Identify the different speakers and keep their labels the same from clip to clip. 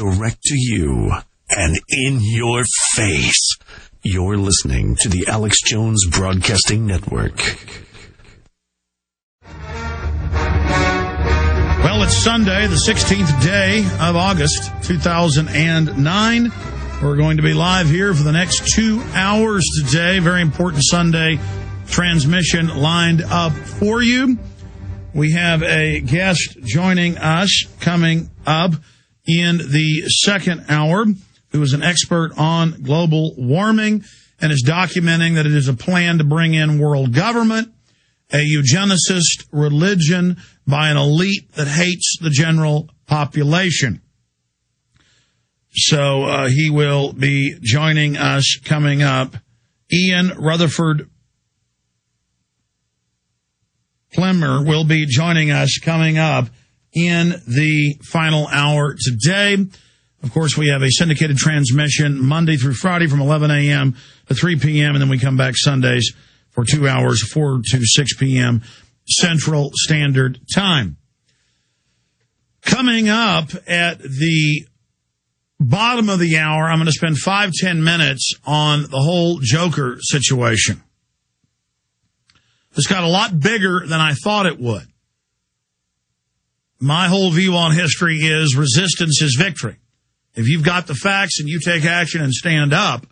Speaker 1: direct to you and in your face. You're listening to the Alex Jones Broadcasting Network.
Speaker 2: Well, it's Sunday, the 16th day of August, 2009. We're going to be live here for the next 2 hours today. Very important Sunday transmission lined up for you. We have a guest joining us coming up in the second hour who is an expert on global warming and is documenting that it is a plan to bring in world government, a eugenicist religion by an elite that hates the general population. So he will be joining us coming up. Ian Rutherford Plimmer will be joining us coming up in the final hour today. Of course, we have a syndicated transmission Monday through Friday from 11 a.m. to 3 p.m., and then we come back Sundays for 2 hours, 4 to 6 p.m. Central Standard Time. Coming up at the bottom of the hour, I'm going to spend 5-10 minutes on the whole Joker situation. It's got a lot bigger than I thought it would. My whole view on history is resistance is victory. If you've got the facts and you take action and stand up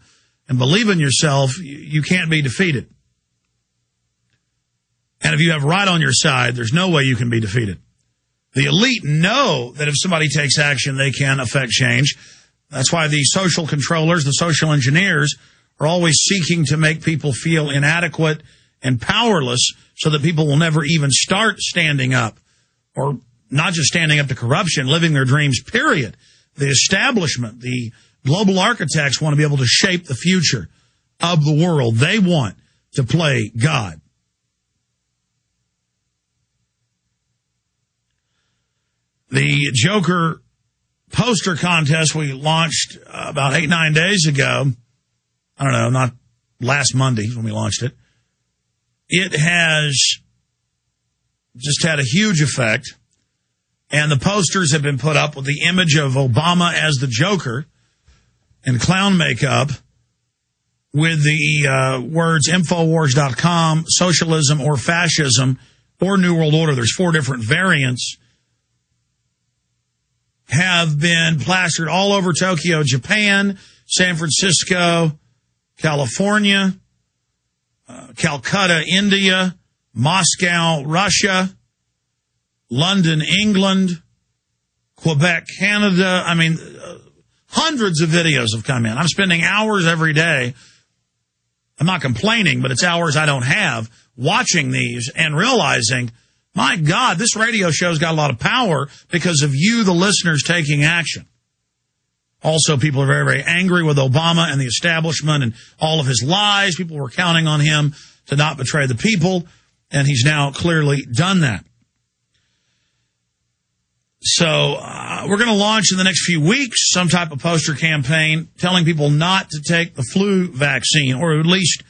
Speaker 2: and believe in yourself, you can't be defeated. And if you have right on your side, there's no way you can be defeated. The elite know that if somebody takes action, they can affect change. That's why the social controllers, the social engineers, are always seeking to make people feel inadequate and powerless so that people will never even start standing up, or not just standing up to corruption, living their dreams, period. The establishment, the global architects want to be able to shape the future of the world. They want to play God. The Joker poster contest we launched about 8-9 days ago. I don't know, not last Monday when we launched it. It has just had a huge effect, and the posters have been put up with the image of Obama as the Joker in clown makeup with the words Infowars.com, socialism or fascism or New World Order. There's 4 different variants. Have been plastered all over Tokyo, Japan, San Francisco, California, Calcutta, India, Moscow, Russia, London, England, Quebec, Canada. I mean, hundreds of videos have come in. I'm spending hours every day. I'm not complaining, but it's hours I don't have watching these and realizing, my God, this radio show's got a lot of power because of you, the listeners, taking action. Also, people are very, very angry with Obama and the establishment and all of his lies. People were counting on him to not betray the people, and he's now clearly done that. So we're going to launch in the next few weeks some type of poster campaign telling people not to take the flu vaccine, or at least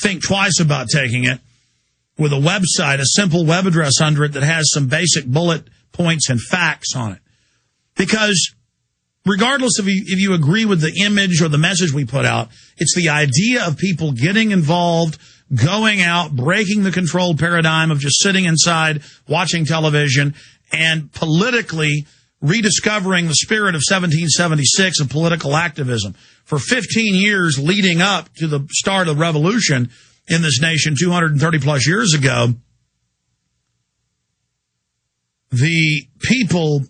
Speaker 2: think twice about taking it, with a website, a simple web address under it that has some basic bullet points and facts on it. Because regardless of if you agree with the image or the message we put out, it's the idea of people getting involved, going out, breaking the controlled paradigm of just sitting inside, watching television, and politically rediscovering the spirit of 1776 of political activism. For 15 years leading up to the start of the revolution in this nation 230 plus years ago, the people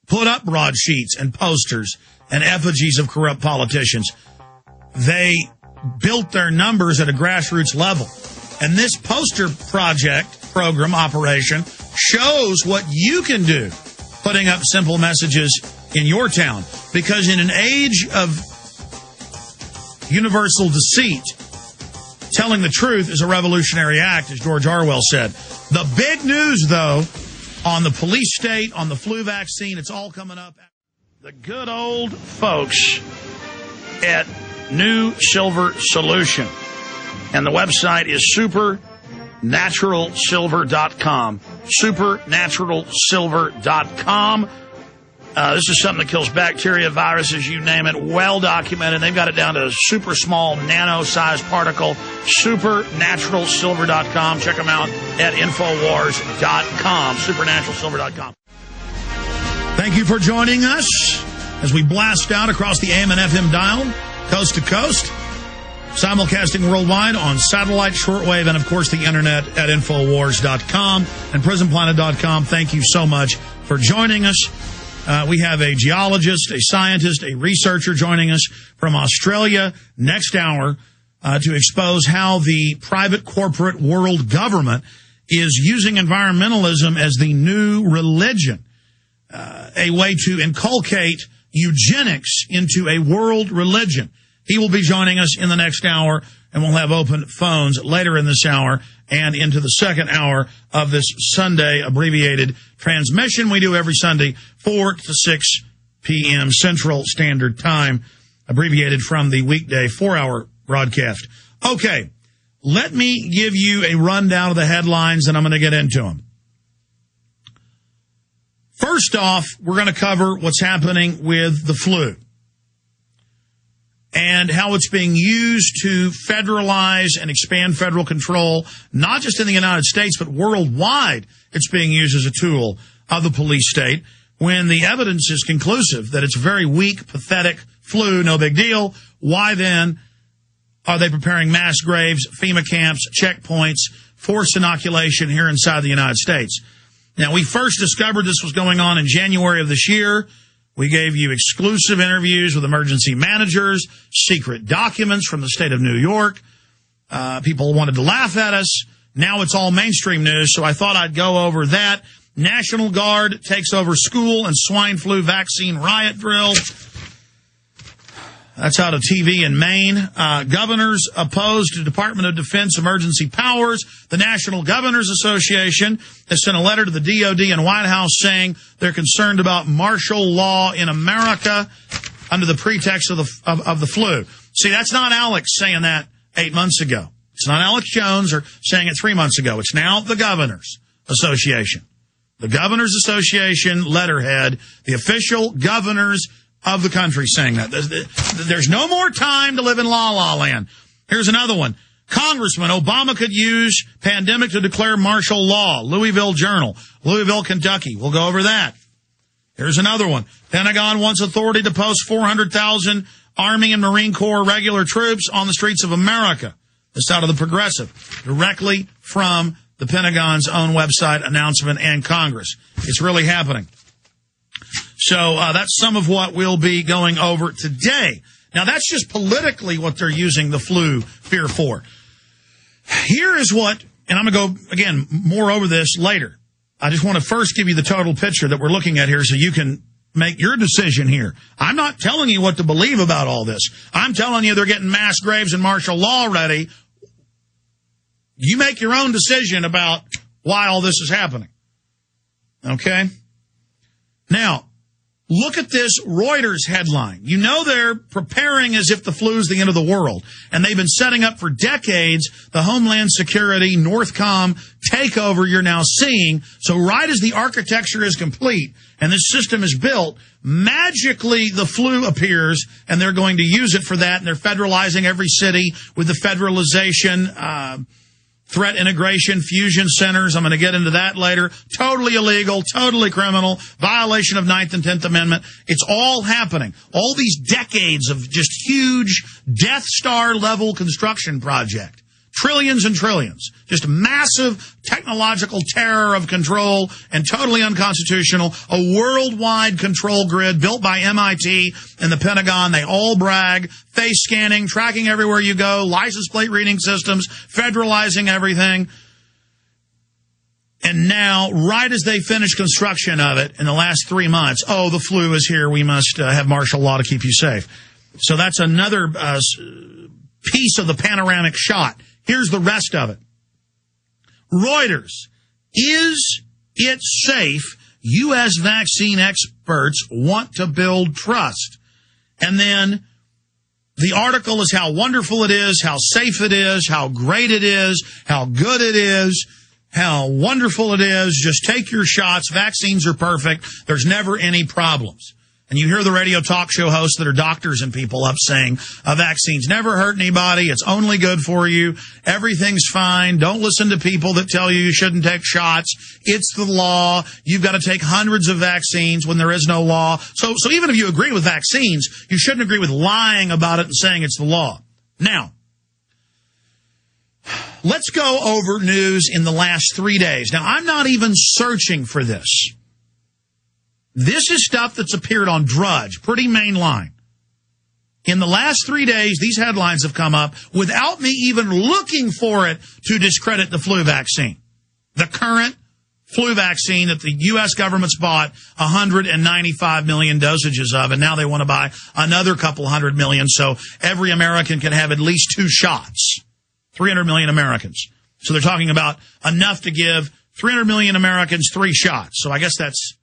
Speaker 2: put up broadsheets and posters and effigies of corrupt politicians. They built their numbers at a grassroots level. And this poster program operation shows what you can do putting up simple messages in your town. Because in an age of universal deceit, telling the truth is a revolutionary act, as George Orwell said. The big news, though, on the police state, on the flu vaccine, it's all coming up. The good old folks at New Silver Solution. And the website is supernaturalsilver.com. Supernaturalsilver.com. This is something that kills bacteria, viruses, you name it, well documented. They've got it down to a super small, nano-sized particle. Supernaturalsilver.com. Check them out at Infowars.com. Supernaturalsilver.com. Thank you for joining us as we blast out across the AM and FM dial, coast to coast. Simulcasting worldwide on satellite, shortwave, and, of course, the Internet at Infowars.com and PrisonPlanet.com. Thank you so much for joining us. We have a geologist, a scientist, a researcher joining us from Australia next hour to expose how the private corporate world government is using environmentalism as the new religion, a way to inculcate eugenics into a world religion. He will be joining us in the next hour, and we'll have open phones later in this hour and into the second hour of this Sunday abbreviated transmission we do every Sunday, 4 to 6 p.m. Central Standard Time, abbreviated from the weekday 4-hour broadcast. Okay, let me give you a rundown of the headlines, and I'm going to get into them. First off, we're going to cover what's happening with the flu and how it's being used to federalize and expand federal control, not just in the United States, but worldwide. It's being used as a tool of the police state when the evidence is conclusive that it's a very weak, pathetic flu, no big deal. Why then are they preparing mass graves, FEMA camps, checkpoints, forced inoculation here inside the United States? Now, we first discovered this was going on in January of this year. We gave you exclusive interviews with emergency managers, secret documents from the state of New York. People wanted to laugh at us. Now it's all mainstream news, so I thought I'd go over that. National Guard takes over school and swine flu vaccine riot drill. That's out of TV in Maine. Governors opposed to Department of Defense emergency powers. The National Governors Association has sent a letter to the DOD and White House saying they're concerned about martial law in America under the pretext of the flu. See, that's not Alex saying that 8 months ago. It's not Alex Jones or saying it 3 months ago. It's now the Governors Association. The Governors Association letterhead, the official governors of the country saying that. There's no more time to live in la-la land. Here's another one. Congressman, Obama could use pandemic to declare martial law. Louisville Journal, Louisville, Kentucky. We'll go over that. Here's another one. Pentagon wants authority to post 400,000 Army and Marine Corps regular troops on the streets of America. This out of the Progressive, directly from the Pentagon's own website announcement and Congress. It's really happening. So that's some of what we'll be going over today. Now, that's just politically what they're using the flu fear for. Here is what, and I'm going to go, again, more over this later. I just want to first give you the total picture that we're looking at here so you can make your decision here. I'm not telling you what to believe about all this. I'm telling you they're getting mass graves and martial law ready. You make your own decision about why all this is happening. Okay? Now, look at this Reuters headline. You know they're preparing as if the flu is the end of the world. And they've been setting up for decades the Homeland Security, Northcom takeover you're now seeing. So right as the architecture is complete and this system is built, magically the flu appears and they're going to use it for that. And they're federalizing every city with the federalization, threat integration, fusion centers. I'm going to get into that later. Totally illegal, totally criminal, violation of 9th and 10th Amendment. It's all happening. All these decades of just huge Death Star level construction project. Trillions and trillions. Just massive technological terror of control and totally unconstitutional. A worldwide control grid built by MIT and the Pentagon. They all brag. Face scanning, tracking everywhere you go, license plate reading systems, federalizing everything. And now, right as they finish construction of it in the last 3 months, oh, the flu is here. We must have martial law to keep you safe. So that's another piece of the panoramic shot. Here's the rest of it. Reuters, is it safe? U.S. vaccine experts want to build trust. And then the article is how wonderful it is, how safe it is, how great it is, how good it is, how wonderful it is. Just take your shots. Vaccines are perfect. There's never any problems. And you hear the radio talk show hosts that are doctors and people up saying, vaccines never hurt anybody. It's only good for you. Everything's fine. Don't listen to people that tell you you shouldn't take shots. It's the law. You've got to take hundreds of vaccines when there is no law. So even if you agree with vaccines, you shouldn't agree with lying about it and saying it's the law. Now, let's go over news in the last 3 days. Now, I'm not even searching for this. This is stuff that's appeared on Drudge, pretty mainline. In the last 3 days, these headlines have come up without me even looking for it to discredit the flu vaccine. The current flu vaccine that the U.S. government's bought 195 million dosages of, and now they want to buy another couple 100 million so every American can have at least 2 shots. 300 million Americans. So they're talking about enough to give 300 million Americans 3 shots. So I guess that's